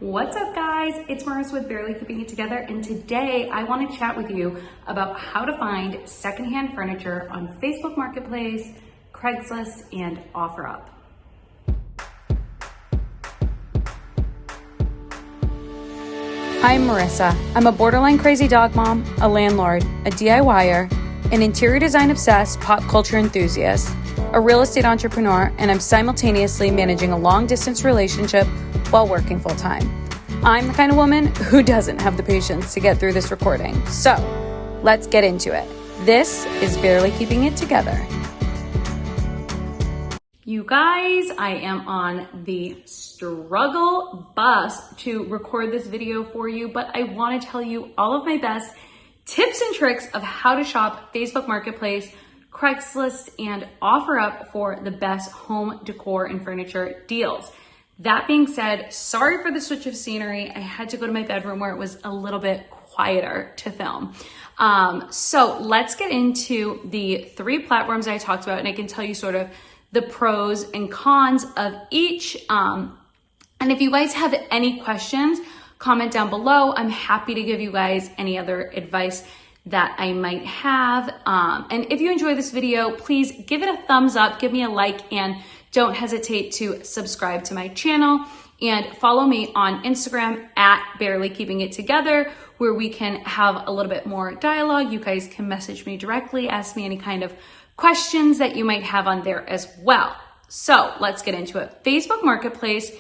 What's up guys? It's Marissa with Barely Keeping It Together, and today I want to chat with you about how to find secondhand furniture on Facebook Marketplace, Craigslist, and OfferUp. I'm Marissa. I'm a borderline crazy dog mom, a landlord, a DIYer, an interior design obsessed pop culture enthusiast, a real estate entrepreneur, and I'm simultaneously managing a long distance relationship while working full time. I'm the kind of woman who doesn't have the patience to get through this recording. So let's get into it. This is Barely Keeping It Together. You guys, I am on the struggle bus to record this video for you, but I want to tell you all of my best tips and tricks of how to shop Facebook Marketplace, Craigslist, and OfferUp for the best home decor and furniture deals. That being said, sorry for the switch of scenery. I had to go to my bedroom where it was a little bit quieter to film. So let's get into the three platforms I talked about, and I can tell you sort of the pros and cons of each. And if you guys have any questions, comment down below. I'm happy to give you guys any other advice that I might have. And if you enjoy this video, please give it a thumbs up, give me a like, and don't hesitate to subscribe to my channel and follow me on Instagram at Barely Keeping It Together, where we can have a little bit more dialogue. You guys can message me directly, ask me any kind of questions that you might have on there as well. So let's get into it. Facebook Marketplace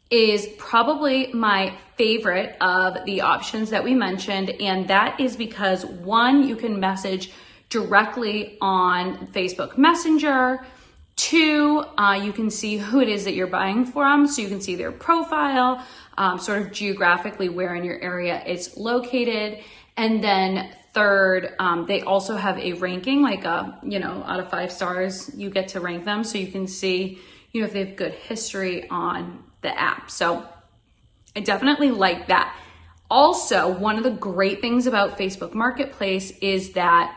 is probably my favorite of the options that we mentioned, and that is because one, you can message directly on Facebook Messenger. Two, you can see who it is that you're buying from, so you can see their profile, sort of geographically where in your area it's located. And then third, they also have a ranking, like out of 5 stars, you get to rank them, so you can see, if they have good history on the app. So I definitely like that. Also, one of the great things about Facebook Marketplace is that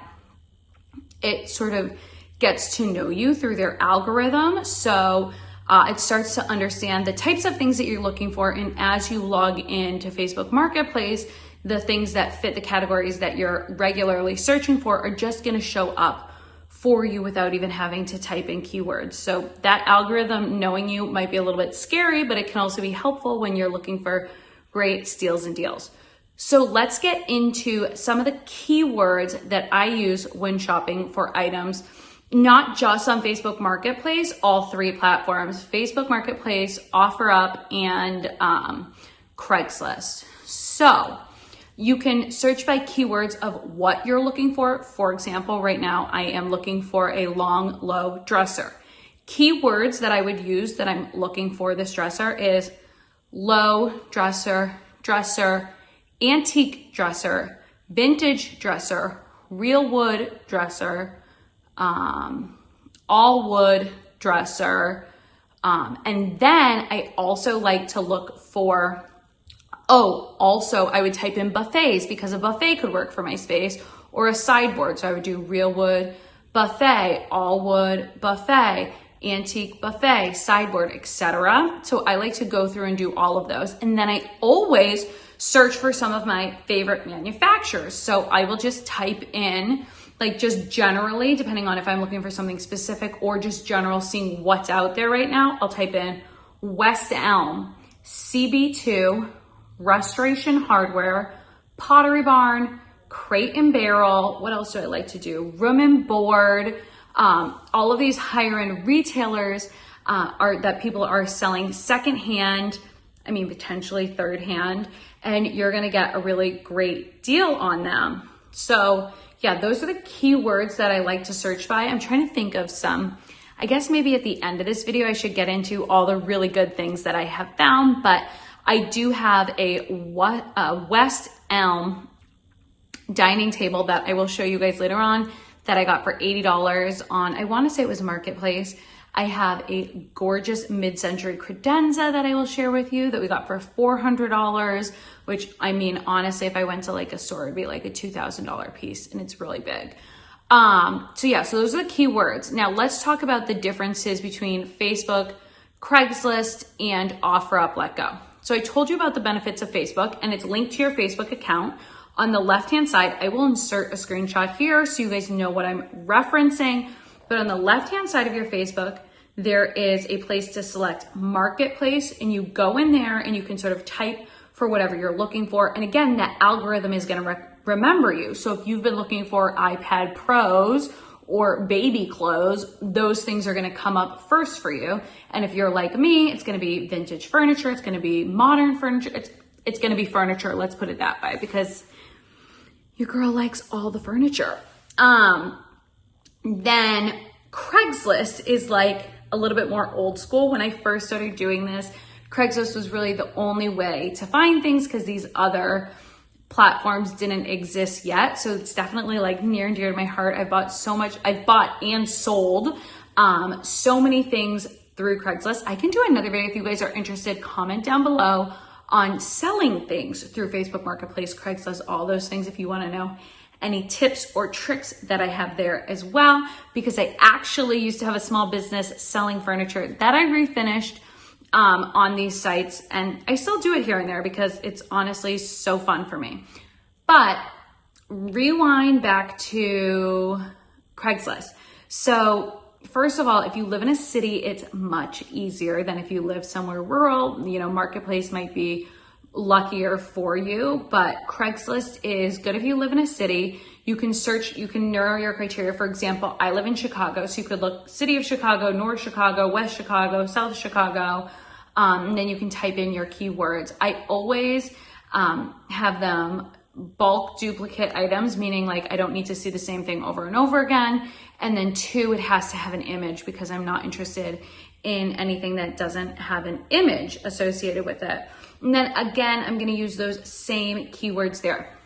it sort of gets to know you through their algorithm. So it starts to understand the types of things that you're looking for. And as you log into Facebook Marketplace, the things that fit the categories that you're regularly searching for are just going to show up for you without even having to type in keywords. So that algorithm knowing you might be a little bit scary, but it can also be helpful when you're looking for great steals and deals. So let's get into some of the keywords that I use when shopping for items, not just on Facebook Marketplace, all three platforms: Facebook Marketplace, OfferUp, and Craigslist. So you can search by keywords of what you're looking for. For example, right now I am looking for a long, low dresser. Keywords that I would use that I'm looking for this dresser is low dresser, dresser, antique dresser, vintage dresser, real wood dresser, all wood dresser. And then I also like to look for, also I would type in buffets, because a buffet could work for my space, or a sideboard. So I would do real wood buffet, all wood buffet, antique buffet, sideboard, etc. So I like to go through and do all of those. And then I always search for some of my favorite manufacturers. So I will just type in, like, just generally, depending on if I'm looking for something specific or just general, seeing what's out there right now, I'll type in West Elm, CB2, Restoration Hardware, Pottery Barn, Crate and Barrel. What else do I like to do? Room and Board. All of these higher end retailers that people are selling secondhand, potentially third hand, and you're gonna get a really great deal on them. So yeah, those are the keywords that I like to search by. I'm trying to think of some. I guess maybe at the end of this video, I should get into all the really good things that I have found, but I do have a West Elm dining table that I will show you guys later on that I got for $80 on, I want to say it was Marketplace. I have a gorgeous mid-century credenza that I will share with you that we got for $400, which, honestly, if I went to like a store, it'd be like a $2,000 piece, and it's really big. So those are the keywords. Now let's talk about the differences between Facebook, Craigslist, and OfferUp Let Go. So I told you about the benefits of Facebook, and it's linked to your Facebook account. On the left-hand side, I will insert a screenshot here so you guys know what I'm referencing. But on the left-hand side of your Facebook, there is a place to select Marketplace, and you go in there and you can sort of type for whatever you're looking for. And again, that algorithm is going to remember you. So if you've been looking for iPad Pros or baby clothes, those things are going to come up first for you. And if you're like me, it's going to be vintage furniture. It's going to be modern furniture. It's going to be furniture. Let's put it that way, because your girl likes all the furniture. Then Craigslist is like a little bit more old school. When I first started doing this, Craigslist was really the only way to find things because these other platforms didn't exist yet. So it's definitely like near and dear to my heart. I've bought and sold so many things through Craigslist. I can do another video if you guys are interested. Comment down below on selling things through Facebook Marketplace, Craigslist, all those things if you want to know any tips or tricks that I have there as well, because I actually used to have a small business selling furniture that I refinished on these sites, and I still do it here and there because it's honestly so fun for me. But rewind back to Craigslist. So first of all, if you live in a city, it's much easier than if you live somewhere rural. You know, Marketplace might be luckier for you, but Craigslist is good if you live in a city. You can search, you can narrow your criteria. For example, I live in Chicago, so you could look City of Chicago, North Chicago, West Chicago, South Chicago, and then you can type in your keywords. I always have them bulk duplicate items, meaning like I don't need to see the same thing over and over again. And then 2, it has to have an image because I'm not interested in anything that doesn't have an image associated with it. And then again, I'm going to use those same keywords there.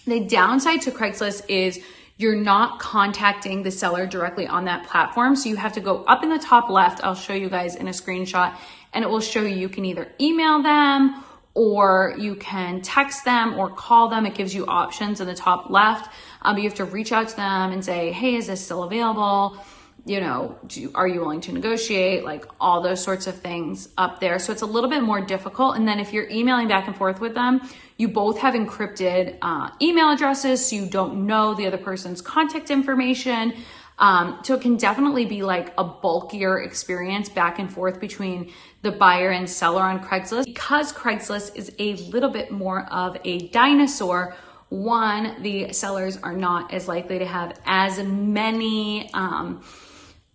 The downside to Craigslist is you're not contacting the seller directly on that platform. So you have to go up in the top left. I'll show you guys in a screenshot, and it will show you can either email them or you can text them or call them. It gives you options in the top left. You have to reach out to them and say, hey, is this still available? You know, are you willing to negotiate? Like all those sorts of things up there. So it's a little bit more difficult. And then if you're emailing back and forth with them, you both have encrypted email addresses, so you don't know the other person's contact information. So it can definitely be like a bulkier experience back and forth between the buyer and seller on Craigslist. Because Craigslist is a little bit more of a dinosaur, one, the sellers are not as likely to have as many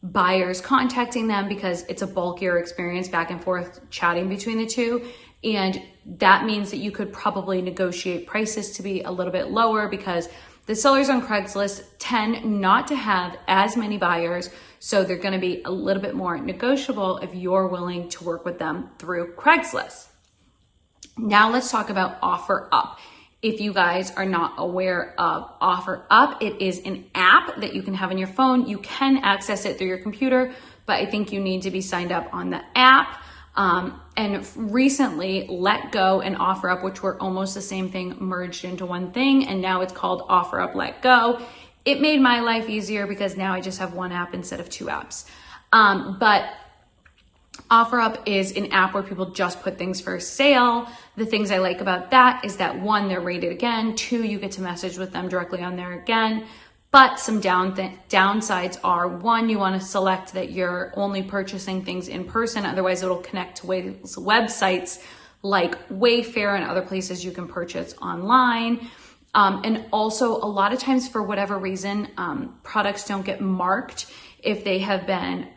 buyers contacting them because it's a bulkier experience back and forth chatting between the two. And that means that you could probably negotiate prices to be a little bit lower because the sellers on Craigslist tend not to have as many buyers. So they're going to be a little bit more negotiable if you're willing to work with them through Craigslist. Now let's talk about OfferUp. If you guys are not aware of OfferUp, it is an app that you can have on your phone. You can access it through your computer, but I think you need to be signed up on the app. And recently, Let Go and OfferUp, which were almost the same thing, merged into one thing, and now it's called OfferUp Let Go. It made my life easier because now I just have one app instead of 2 apps. But OfferUp is an app where people just put things for sale. The things I like about that is that 1, they're rated again. 2, you get to message with them directly on there again. But some downsides are, 1, you want to select that you're only purchasing things in person. Otherwise, it'll connect to websites like Wayfair and other places you can purchase online. And also, a lot of times, for whatever reason, products don't get marked if they have been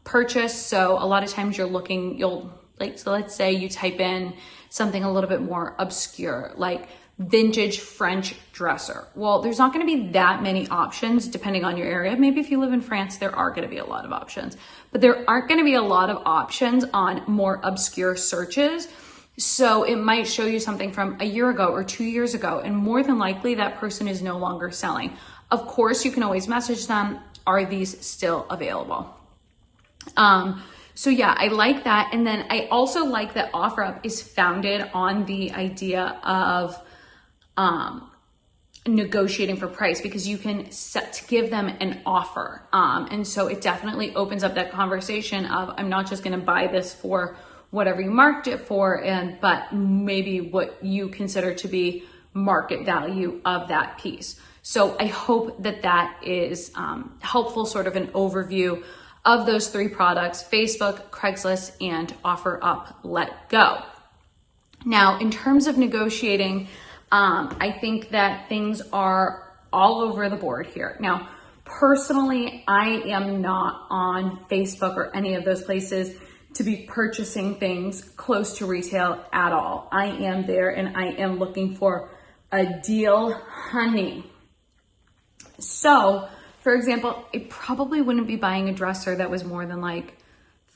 purchased. So a lot of times so let's say you type in something a little bit more obscure, like vintage French dresser. Well, there's not going to be that many options depending on your area. Maybe if you live in France, there are going to be a lot of options, but there aren't going to be a lot of options on more obscure searches. So it might show you something from a year ago or 2 years ago, and more than likely that person is no longer selling. Of course, you can always message them, are these still available? So yeah, I like that. And then I also like that OfferUp is founded on the idea of negotiating for price, because you can set to give them an offer. And so it definitely opens up that conversation of, I'm not just going to buy this for whatever you marked it for, but maybe what you consider to be market value of that piece. So I hope that that is helpful, sort of an overview of those 3 products: Facebook, Craigslist, and OfferUp Let Go. Now, in terms of negotiating, I think that things are all over the board here. Now, personally, I am not on Facebook or any of those places to be purchasing things close to retail at all. I am there and I am looking for a deal, honey. So, for example, I probably wouldn't be buying a dresser that was more than like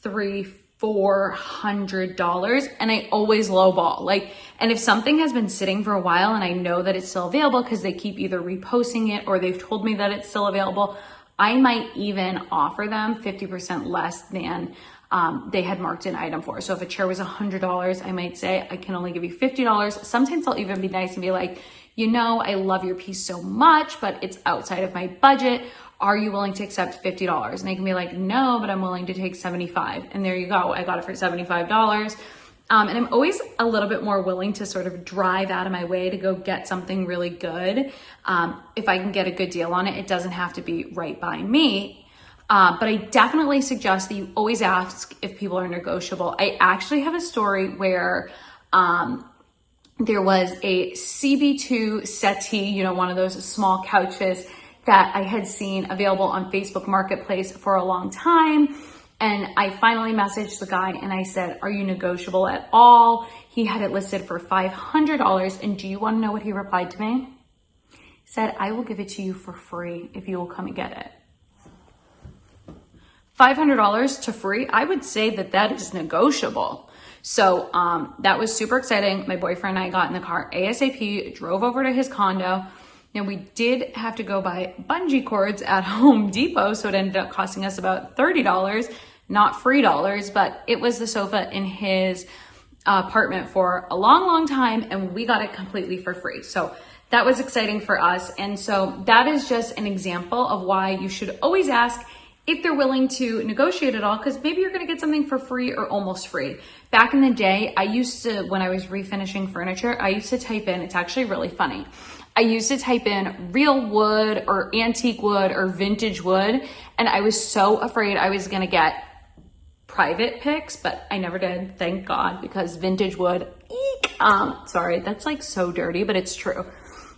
$300-400, and I always lowball. And if something has been sitting for a while and I know that it's still available because they keep either reposting it or they've told me that it's still available, I might even offer them 50% less than they had marked an item for. So if a chair was $100, I might say, I can only give you $50. Sometimes I'll even be nice and be like, I love your piece so much, but it's outside of my budget. Are you willing to accept $50? And they can be like, no, but I'm willing to take $75. And there you go. I got it for $75. And I'm always a little bit more willing to sort of drive out of my way to go get something really good. If I can get a good deal on it, it doesn't have to be right by me. But I definitely suggest that you always ask if people are negotiable. I actually have a story where there was a CB2 settee, one of those small couches that I had seen available on Facebook Marketplace for a long time. And I finally messaged the guy and I said, are you negotiable at all? He had it listed for $500. And do you want to know what he replied to me? He said, I will give it to you for free if you will come and get it. $500 to free, I would say that that is negotiable. So that was super exciting. My boyfriend and I got in the car ASAP, drove over to his condo. Now we did have to go buy bungee cords at Home Depot, so it ended up costing us about $30, not free dollars, but it was the sofa in his apartment for a long, long time, and we got it completely for free. So that was exciting for us. And so that is just an example of why you should always ask if they're willing to negotiate at all, because maybe you're gonna get something for free or almost free. Back in the day, when I was refinishing furniture, I used to type in, it's actually really funny, I used to type in real wood or antique wood or vintage wood, and I was so afraid I was gonna get private pics, but I never did, thank God, because vintage wood, eek, sorry, that's like so dirty, but it's true.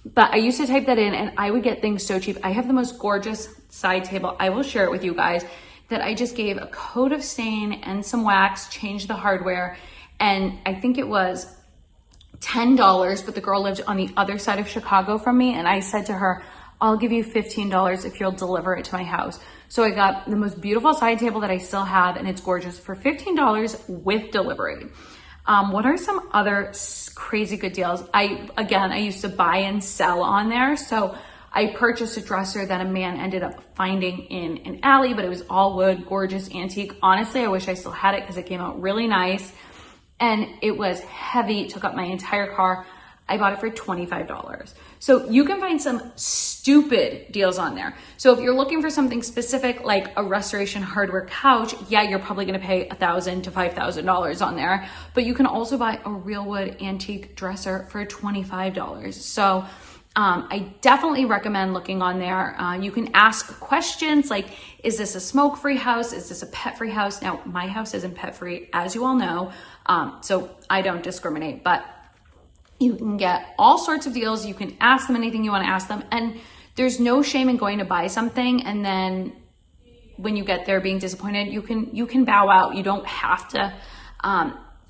But I used to type that in and I would get things so cheap. I have the most gorgeous side table. I will share it with you guys that I just gave a coat of stain and some wax, changed the hardware. And I think it was $10, but the girl lived on the other side of Chicago from me. And I said to her, I'll give you $15 if you'll deliver it to my house. So I got the most beautiful side table that I still have, and it's gorgeous, for $15 with delivery. What are some other crazy good deals? I used to buy and sell on there. So I purchased a dresser that a man ended up finding in an alley, but it was all wood, gorgeous, antique. Honestly, I wish I still had it because it came out really nice. And it was heavy, it took up my entire car. I bought it for $25. So you can find some stupid deals on there. So if you're looking for something specific, like a restoration hardware couch, yeah, you're probably gonna pay $1,000 to $5,000 on there, but you can also buy a real wood antique dresser for $25. So I definitely recommend looking on there. You can ask questions like, is this a smoke-free house? Is this a pet-free house? Now, my house isn't pet-free, as you all know, so I don't discriminate, but you can get all sorts of deals. You can ask them anything you want to ask them. And there's no shame in going to buy something, and then when you get there being disappointed, you can bow out. You don't have to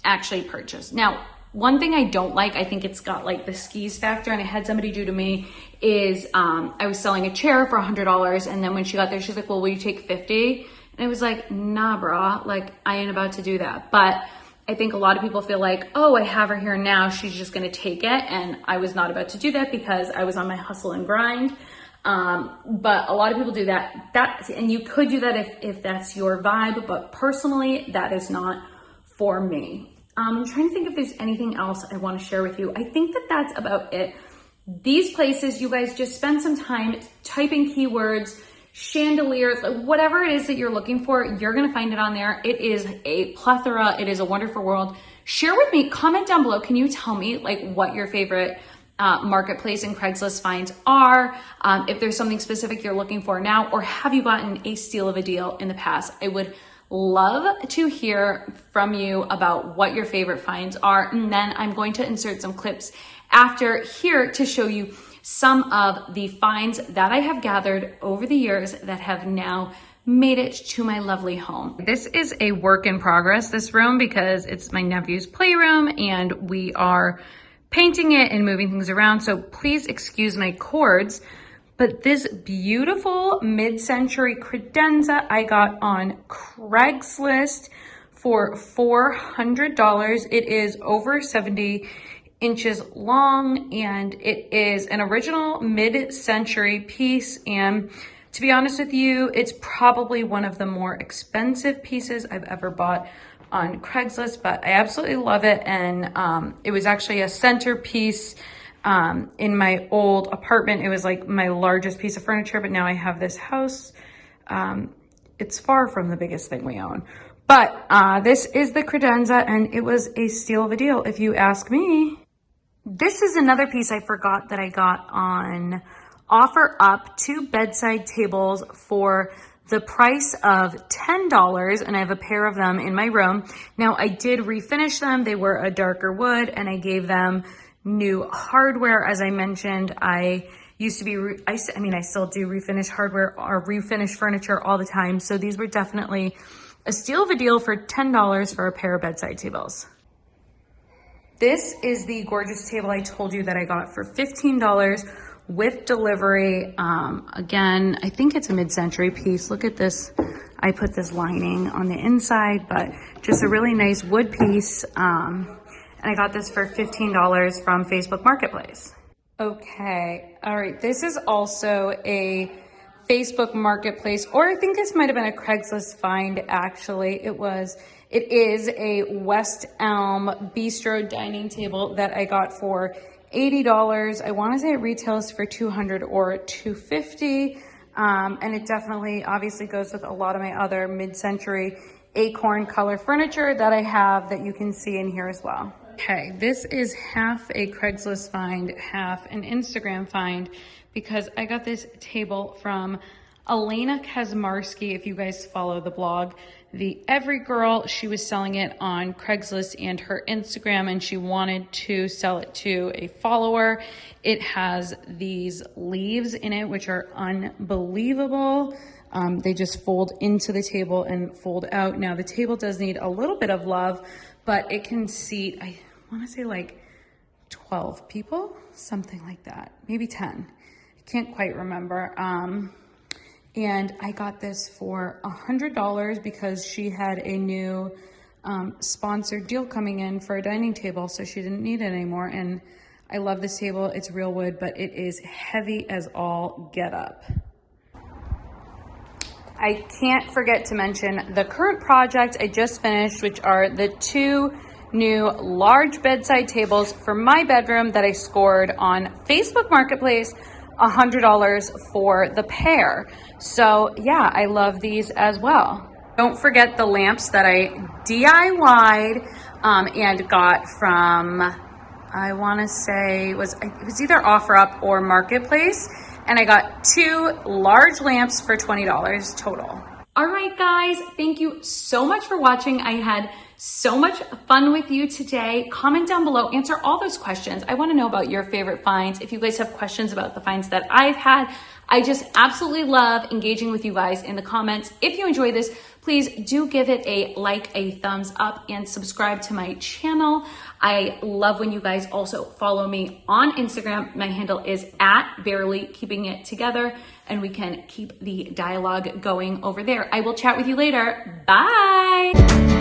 actually purchase. Now, one thing I don't like, I think it's got like the skis factor, and I had somebody do to me, is I was selling a chair for $100, and then when she got there, she's like, well, will you take 50? And I was like, nah, brah, like I ain't about to do that. But I think a lot of people feel like, oh, I have her here now, she's just gonna take it. And I was not about to do that because I was on my hustle and grind. But a lot of people do that. And you could do that if that's your vibe, but personally, that is not for me. I'm trying to think if there's anything else I wanna share with you. I think that that's about it. These places, you guys just spend some time typing keywords, chandeliers, whatever it is that you're looking for, you're gonna find it on there. It is a plethora. It is a wonderful world. Share with me, comment down below. Can you tell me like what your favorite marketplace and Craigslist finds are? If there's something specific you're looking for now, or have you gotten a steal of a deal in the past? I would love to hear from you about what your favorite finds are. And then I'm going to insert some clips after here to show you some of the finds that I have gathered over the years that have now made it to my lovely home. This is a work in progress, this room, because it's my nephew's playroom and we are painting it and moving things around. So please excuse my cords, but this beautiful mid-century credenza I got on Craigslist for $400. It is over 70 inches long and it is an original mid-century piece. And to be honest with you, it's probably one of the more expensive pieces I've ever bought on Craigslist, but I absolutely love it. And it was actually a centerpiece in my old apartment. It was like my largest piece of furniture, but now I have this house. It's far from the biggest thing we own. But this is the credenza and it was a steal of a deal if you ask me. This is another piece I forgot that I got on OfferUp, 2 bedside tables for the price of $10, and I have a pair of them in my room. Now I did refinish them. They were a darker wood and I gave them new hardware. As I mentioned, I used to be, I still do refinish hardware or refinish furniture all the time. So these were definitely a steal of a deal for $10 for a pair of bedside tables. This is the gorgeous table I told you that I got for $15 with delivery. Again, I think it's a mid-century piece. Look at this. I put this lining on the inside, but just a really nice wood piece. And I got this for $15 from Facebook Marketplace. Okay, all right. This is also a Facebook Marketplace, or I think this might have been a Craigslist find actually. It is a West Elm Bistro dining table that I got for $80. I want to say it retails for $200 or $250. And it definitely obviously goes with a lot of my other mid-century acorn color furniture that I have that you can see in here as well. Okay, this is half a Craigslist find, half an Instagram find, because I got this table from Elena Kazmarski. If you guys follow the blog, The Every Girl, she was selling it on Craigslist and her Instagram, and she wanted to sell it to a follower. It has these leaves in it, which are unbelievable. They just fold into the table and fold out. Now the table does need a little bit of love, but it can seat, I want to say like 12 people, something like that, maybe 10. I can't quite remember. And I got this for $100 because she had a new sponsored deal coming in for a dining table, so she didn't need it anymore. And I love this table. It's real wood, but it is heavy as all get up. I can't forget to mention the current project I just finished, which are the 2 new large bedside tables for my bedroom that I scored on Facebook Marketplace, $100 for the pair. So yeah, I love these as well. Don't forget the lamps that I DIY'd and got from, I want to say it was either OfferUp or Marketplace. And I got 2 large lamps for $20 total. All right, guys, thank you so much for watching. I had so much fun with you today. Comment down below, answer all those questions. I want to know about your favorite finds. If you guys have questions about the finds that I've had, I just absolutely love engaging with you guys in the comments. If you enjoy this, please do give it a like, a thumbs up, and subscribe to my channel. I love when you guys also follow me on Instagram. My handle is @barelykeepingittogether, and we can keep the dialogue going over there. I will chat with you later. Bye.